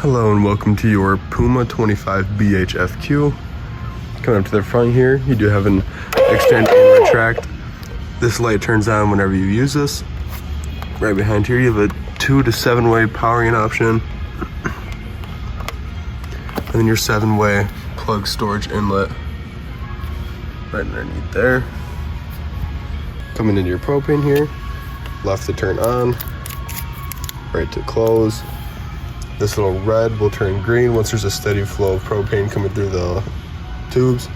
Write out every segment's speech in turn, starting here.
Hello and welcome to your Puma 25BHFQ. Coming up to the front here, you do have an extend and retract. This light turns on whenever you use this. Right behind here, you have a 2 to 7-way powering option. And then your 7-way plug storage inlet right underneath there. Coming into your propane here, left to turn on, right to close. This little red will turn green once there's a steady flow of propane coming through the tubes.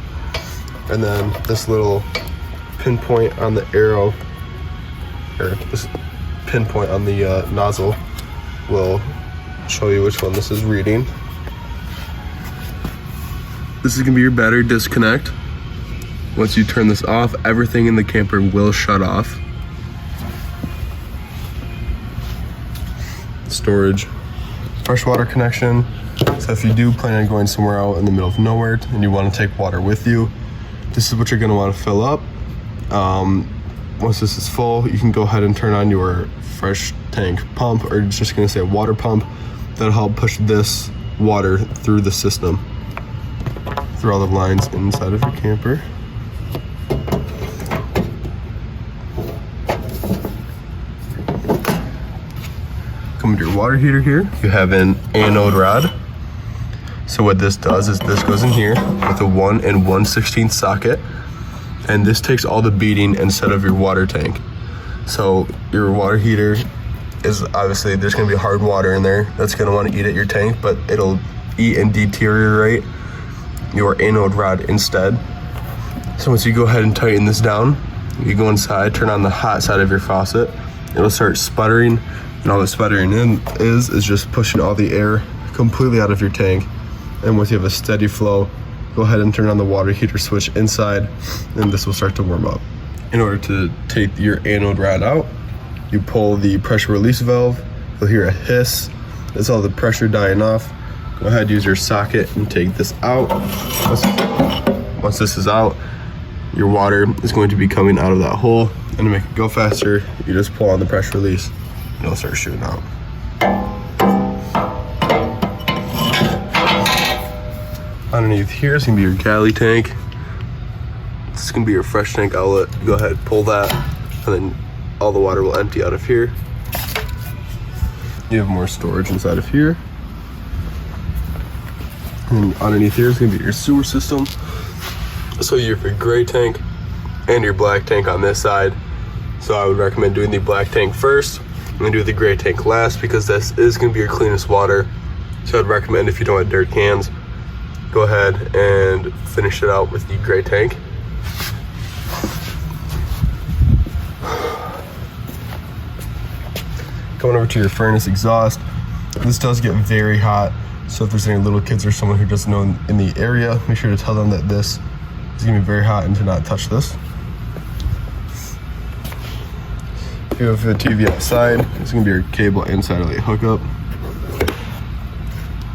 And then this little pinpoint on the arrow, or this pinpoint on the nozzle will show you which one this is reading. This is gonna be your battery disconnect. Once you turn this off, everything in the camper will shut off. Storage. Freshwater connection. So if you do plan on going somewhere out in the middle of nowhere and you want to take water with you, this is what you're going to want to fill up. Once this is full, you can go ahead and turn on your fresh tank pump, or just going to say a water pump. That'll help push this water through the system, through all the lines inside of your camper. Coming to your water heater here, you have an anode rod. So what this does is this goes in here with a 1 1/16 socket, and this takes all the beating instead of your water tank. So your water heater is obviously, there's gonna be hard water in there that's gonna wanna eat at your tank, but it'll eat and deteriorate your anode rod instead. So once you go ahead and tighten this down, you go inside, turn on the hot side of your faucet, it'll start sputtering. And all the sputtering is just pushing all the air completely out of your tank. And once you have a steady flow, go ahead and turn on the water heater switch inside, and this will start to warm up. In order to take your anode rod out, you pull the pressure release valve. You'll hear a hiss. That's all the pressure dying off. Go ahead, use your socket and take this out. Once this is out, your water is going to be coming out of that hole. And to make it go faster, you just pull on the pressure release. It'll start shooting out. Underneath here is gonna be your galley tank. This is gonna be your fresh tank outlet. Go ahead, pull that, and then all the water will empty out of here. You have more storage inside of here. And underneath here is gonna be your sewer system. So you have your gray tank and your black tank on this side. So I would recommend doing the black tank first, and do the gray tank last, because this is going to be your cleanest water. So I'd recommend, if you don't have dirt cans, go ahead and finish it out with the gray tank. Coming over to your furnace exhaust, this does get very hot. So if there's any little kids or someone who doesn't know in the area, make sure to tell them that this is going to be very hot and to not touch this. If you have the TV outside, it's gonna be your cable and satellite hookup.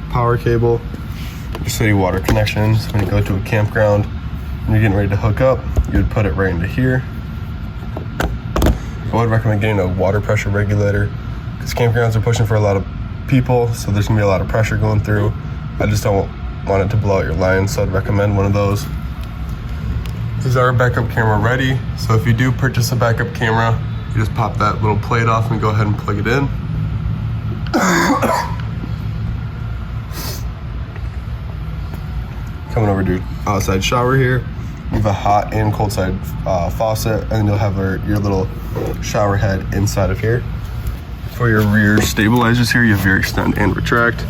Power cable, your city water connections. When you go to a campground and you're getting ready to hook up, you would put it right into here. I would recommend getting a water pressure regulator, because campgrounds are pushing for a lot of people, so there's gonna be a lot of pressure going through. I just don't want it to blow out your lines, so I'd recommend one of those. Is our backup camera ready? So if you do purchase a backup camera, you just pop that little plate off and go ahead and plug it in. Coming over to your outside shower here, you have a hot and cold side faucet, and then you'll have your little shower head inside of here. For your rear stabilizers here, you have your extend and retract.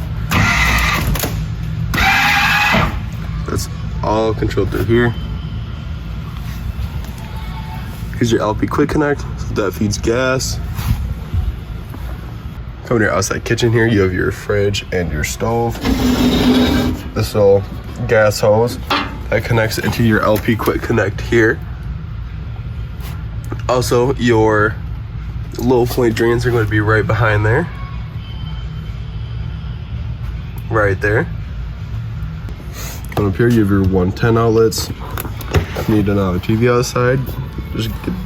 That's all controlled through here. Here's your LP quick connect, so that feeds gas. Coming to your outside kitchen here, you have your fridge and your stove. This little gas hose that connects into your LP quick connect here. Also, your low point drains are going to be right behind there. Right there. Coming up here, you have your 110 outlets. If you need another TV outside,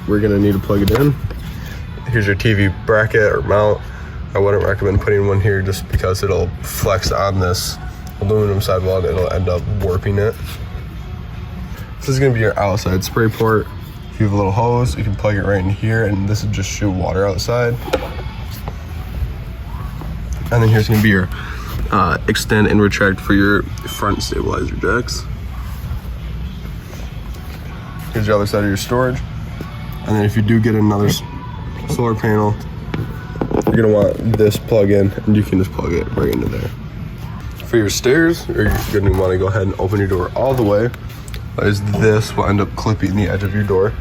we're gonna need to plug it in. Here's your TV bracket or mount. I wouldn't recommend putting one here just because it'll flex on this aluminum sidewall and it'll end up warping it. This is gonna be your outside spray port. If you have a little hose, you can plug it right in here and this will just shoot water outside. And then here's gonna be your extend and retract for your front stabilizer jacks. Here's the other side of your storage. And then if you do get another solar panel, you're gonna want this plug in and you can just plug it right into there. For your stairs, you're gonna wanna go ahead and open your door all the way, as this will end up clipping the edge of your door.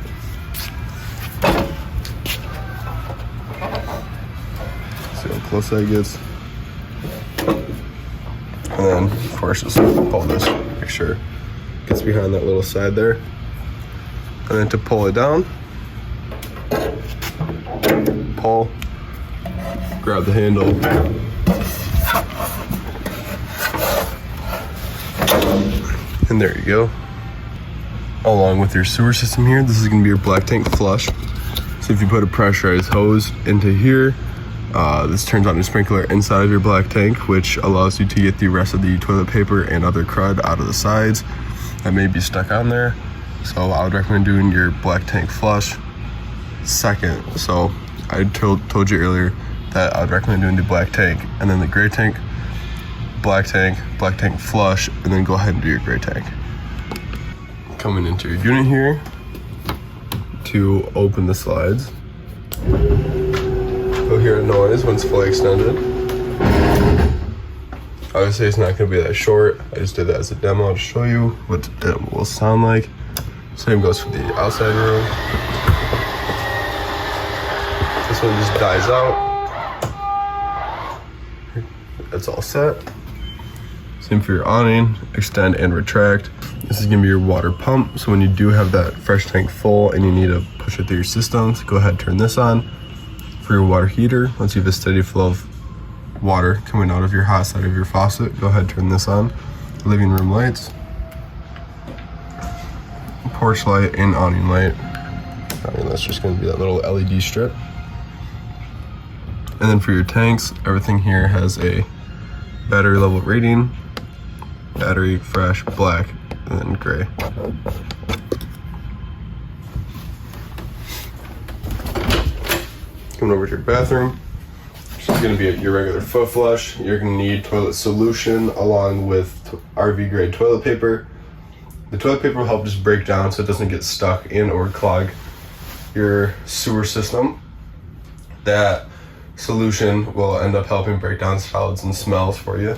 See how close that gets. And then, of course, just pull this, make sure it gets behind that little side there. And then to pull it down, pull, grab the handle, and there you go. Along with your sewer system here, this is gonna be your black tank flush. So if you put a pressurized hose into here, this turns on your sprinkler inside of your black tank, which allows you to get the rest of the toilet paper and other crud out of the sides that may be stuck on there. So I would recommend doing your black tank flush second. So I told you earlier that I would recommend doing the black tank and then the gray tank, black tank flush, and then go ahead and do your gray tank. Coming into your unit here, to open the slides, you'll hear a noise when it's fully extended. Obviously it's not going to be that short. I just did that as a demo to show you what it will sound like. Same goes for the outside room. This one just dies out. That's all set. Same for your awning, extend and retract. This is gonna be your water pump. So when you do have that fresh tank full and you need to push it through your systems, go ahead and turn this on. For your water heater, once you have a steady flow of water coming out of your hot side of your faucet, go ahead and turn this on. Living room lights, porch light, and awning light. And that's just gonna be that little LED strip. And then for your tanks, everything here has a battery level rating, battery, fresh, black, and then gray. Coming over to your bathroom, which is gonna be your regular foot flush. You're gonna need toilet solution along with RV grade toilet paper. The toilet paper will help just break down so it doesn't get stuck in or clog your sewer system. That solution will end up helping break down solids and smells for you.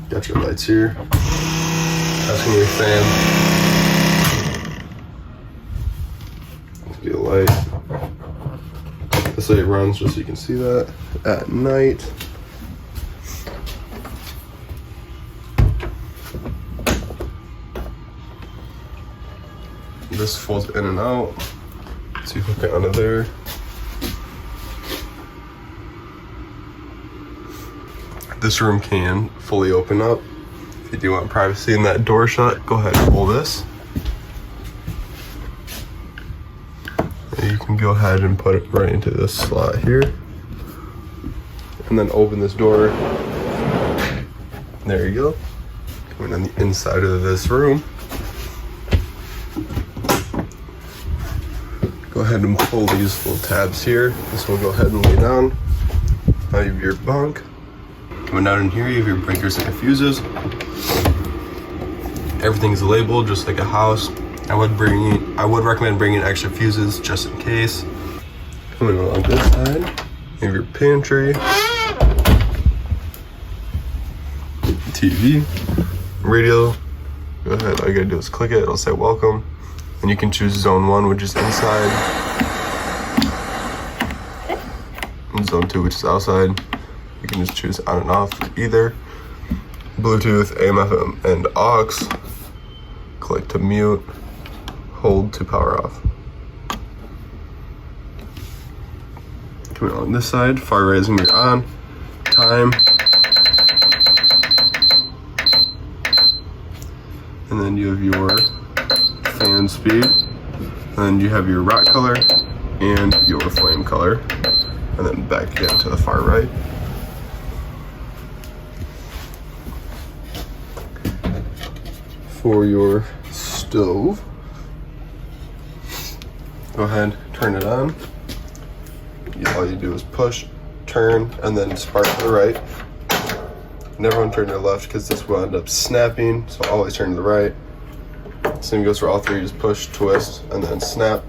Got your lights here. That's gonna be your fan. Let's get a light. This light runs just so you can see that at night. This folds in and out. So you hook it onto there. This room can fully open up. If you do want privacy and that door shut, go ahead and pull this. And you can go ahead and put it right into this slot here. And then open this door. There you go. Coming on the inside of this room. Go ahead and pull these little tabs here. This will go ahead and lay down. Now you have your bunk. Coming down in here, you have your breakers and your fuses. Everything's labeled just like a house. I would recommend bringing extra fuses just in case. Coming along this side, you have your pantry, TV, radio. Go ahead, all you gotta do is click it, it'll say welcome. And you can choose zone 1, which is inside, and zone 2, which is outside. You can just choose on and off either. Bluetooth, AM, FM, and aux. Click to mute, hold to power off. Coming along this side, far right is gonna be on, time, and then you have your fan speed, and then you have your rock color, and your flame color, and then back again to the far right. For your stove, go ahead, turn it on. All you do is push, turn, and then spark to the right. Never want to turn to the left because this will end up snapping, so always turn to the right. Same goes for all three, just push, twist, and then snap.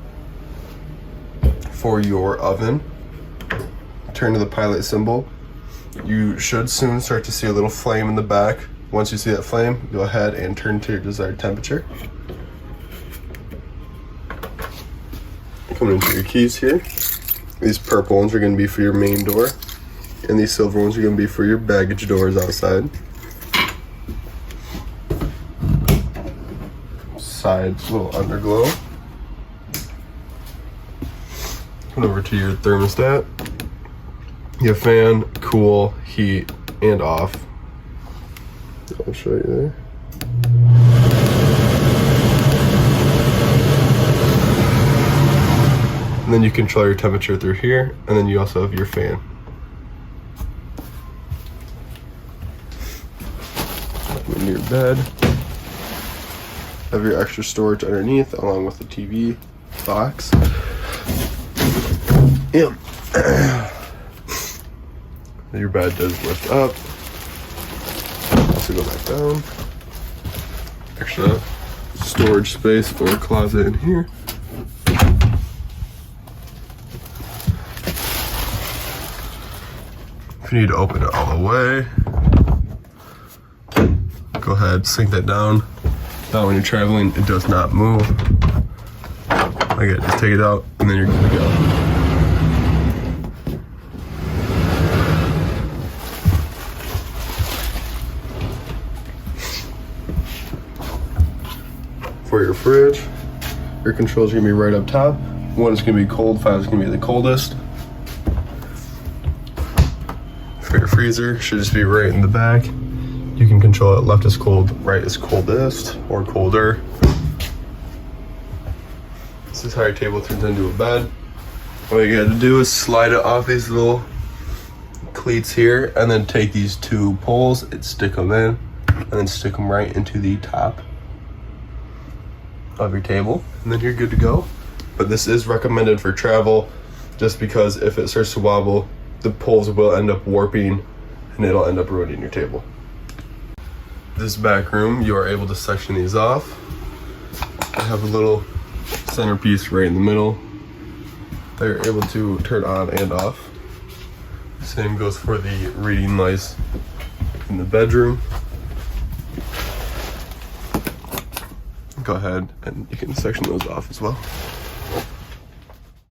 For your oven, turn to the pilot symbol. You should soon start to see a little flame in the back. Once you see that flame, go ahead and turn to your desired temperature. Coming into your keys here. These purple ones are going to be for your main door, and these silver ones are going to be for your baggage doors outside. Sides little underglow. Come over to your thermostat. You have fan, cool, heat, and off. I'll show you there. And then you control your temperature through here, and then you also have your fan. Into your bed. Have your extra storage underneath, along with the TV box. Yep. Your bed does lift up. Also go back down. Extra storage space or closet in here. If you need to open it all the way, go ahead, sink that down. Now when you're traveling, it does not move. Again, just take it out and then you're good to go. For your fridge, your controls are gonna be right up top. One is gonna be cold, 5 is gonna be the coldest. For your freezer, should just be right in the back. You can control it, left is cold, right is coldest or colder. This is how your table turns into a bed. All you gotta do is slide it off these little cleats here, and then take these two poles and stick them in, and then stick them right into the top of your table, and then you're good to go. But this is recommended for travel, just because if it starts to wobble, the poles will end up warping and it'll end up ruining your table. This back room, you are able to section these off. I have a little centerpiece right in the middle that you're able to turn on and off. Same goes for the reading lights in the bedroom. Go ahead and you can section those off as well.